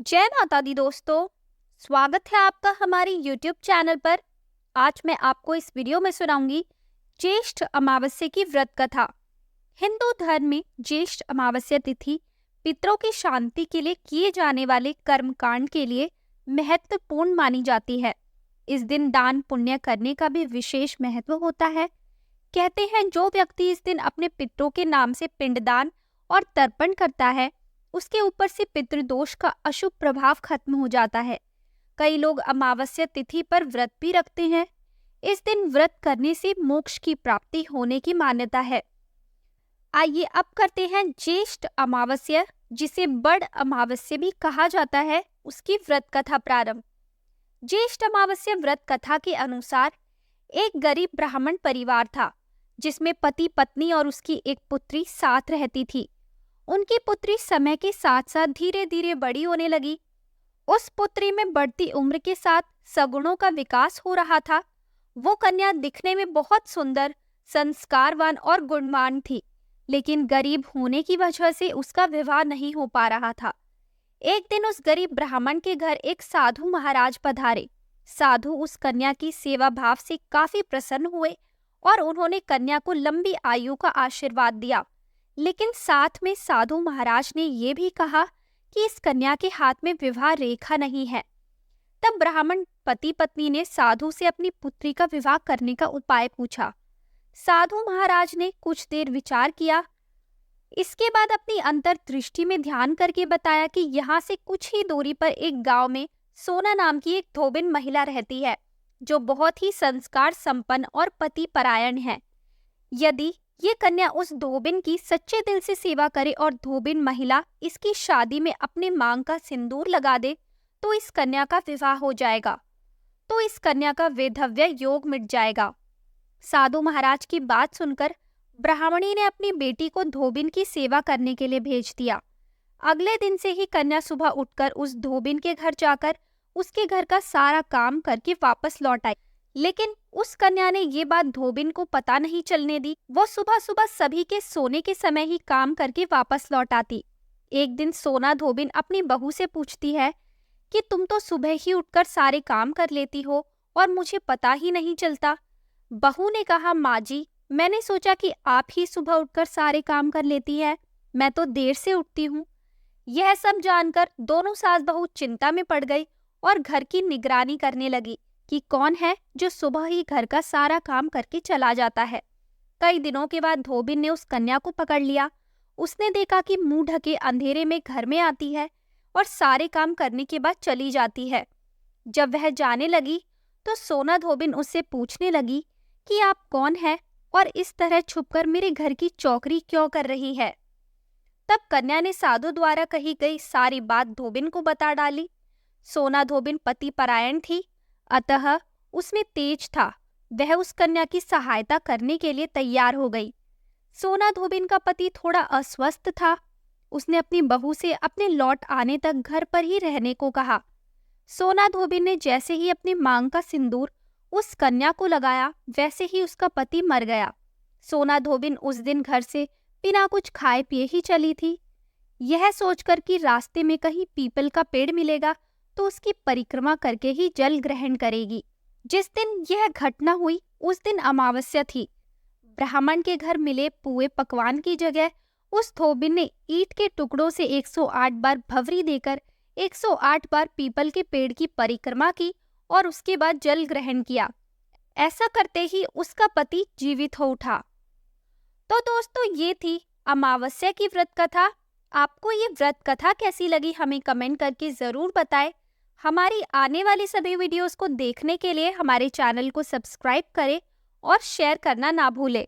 जय माता दी दोस्तों। स्वागत है आपका हमारी YouTube चैनल पर। आज मैं आपको इस वीडियो में सुनाऊंगी ज्येष्ठ अमावस्या की व्रत कथा। हिंदू धर्म में ज्येष्ठ अमावस्या तिथि पितरों की शांति के लिए किए जाने वाले कर्मकांड के लिए महत्वपूर्ण मानी जाती है। इस दिन दान पुण्य करने का भी विशेष महत्व होता है। कहते हैं जो व्यक्ति इस दिन अपने पितरों के नाम से पिंडदान और तर्पण करता है उसके ऊपर से पितृदोष का अशुभ प्रभाव खत्म हो जाता है। कई लोग अमावस्या तिथि पर व्रत भी रखते हैं। इस दिन व्रत करने से मोक्ष की प्राप्ति होने की मान्यता है। आइए अब करते हैं ज्येष्ठ अमावस्या, जिसे बड़ अमावस्या भी कहा जाता है, उसकी व्रत कथा प्रारंभ। ज्येष्ठ अमावस्या व्रत कथा के अनुसार एक गरीब ब्राह्मण परिवार था जिसमें पति पत्नी और उसकी एक पुत्री साथ रहती थी। उनकी पुत्री समय के साथ साथ धीरे धीरे बड़ी होने लगी। उस पुत्री में बढ़ती उम्र के साथ सगुणों का विकास हो रहा था। वो कन्या दिखने में बहुत सुंदर, संस्कारवान और गुणवान थी, लेकिन गरीब होने की वजह से उसका विवाह नहीं हो पा रहा था। एक दिन उस गरीब ब्राह्मण के घर एक साधु महाराज पधारे। साधु उस कन्या की सेवा भाव से काफी प्रसन्न हुए और उन्होंने कन्या को लंबी आयु का आशीर्वाद दिया। लेकिन साथ में साधु महाराज ने ये भी कहा कि इस कन्या के हाथ में विवाह रेखा नहीं है। तब ब्राह्मण पति पत्नी ने साधु से अपनी पुत्री का विवाह करने का उपाय पूछा। साधु महाराज ने कुछ देर विचार किया। इसके बाद अपनी अंतर्दृष्टि में ध्यान करके बताया कि यहाँ से कुछ ही दूरी पर एक गांव में सोना नाम की एक धोबिन महिला रहती है जो बहुत ही संस्कार संपन्न और पति परायण है। यदि ये कन्या उस धोबिन की सच्चे दिल से सेवा करे और धोबिन महिला इसकी शादी में अपने मांग का सिंदूर लगा दे तो इस कन्या का विवाह हो जाएगा, तो इस कन्या का वैधव्य योग मिट जाएगा। साधु महाराज की बात सुनकर ब्राह्मणी ने अपनी बेटी को धोबिन की सेवा करने के लिए भेज दिया। अगले दिन से ही कन्या सुबह उठकर उस धोबिन के घर जाकर उसके घर का सारा काम करके वापस लौट आई। लेकिन उस कन्या ने ये बात धोबिन को पता नहीं चलने दी। वो सुबह सुबह सभी के सोने के समय ही काम करके वापस लौट आती। एक दिन सोना धोबिन अपनी बहू से पूछती है कि तुम तो सुबह ही उठकर सारे काम कर लेती हो और मुझे पता ही नहीं चलता। बहू ने कहा, माँ जी, मैंने सोचा कि आप ही सुबह उठकर सारे काम कर लेती है, मैं तो देर से उठती हूँ। यह सब जानकर दोनों सास बहू चिंता में पड़ गई और घर की निगरानी करने लगी कि कौन है जो सुबह ही घर का सारा काम करके चला जाता है। कई दिनों के बाद धोबिन ने उस कन्या को पकड़ लिया। उसने देखा कि मुंह ढके अंधेरे में घर में आती है और सारे काम करने के बाद चली जाती है। जब वह जाने लगी तो सोना धोबिन उससे पूछने लगी कि आप कौन है और इस तरह छुपकर मेरे घर की चौकरी क्यों कर रही है। तब कन्या ने साधु द्वारा कही गई सारी बात धोबिन को बता डाली। सोना धोबिन पति परायण थी, अतः उसमें तेज था। वह उस कन्या की सहायता करने के लिए तैयार हो गई। सोना धोबिन का पति थोड़ा अस्वस्थ था। उसने अपनी बहू से अपने लौट आने तक घर पर ही रहने को कहा। सोना धोबिन ने जैसे ही अपनी मांग का सिंदूर उस कन्या को लगाया, वैसे ही उसका पति मर गया। सोना धोबिन उस दिन घर से बिना कुछ खाए पिए ही चली थी, यह सोचकर कि रास्ते में कहीं पीपल का पेड़ मिलेगा तो उसकी परिक्रमा करके ही जल ग्रहण करेगी। जिस दिन यह घटना हुई उस दिन अमावस्या थी। ब्राह्मण के घर मिले पुए पकवान की जगह उस धोबिन ने ईंट के टुकड़ों से 108 बार भवरी देकर 108 बार पीपल के पेड़ की परिक्रमा की और उसके बाद जल ग्रहण किया। ऐसा करते ही उसका पति जीवित हो उठा। तो दोस्तों, ये थी अमावस्या की व्रत कथा। आपको ये व्रत कथा कैसी लगी हमें कमेंट करके जरूर बताएं। हमारी आने वाली सभी वीडियोस को देखने के लिए हमारे चैनल को सब्सक्राइब करें और शेयर करना ना भूलें।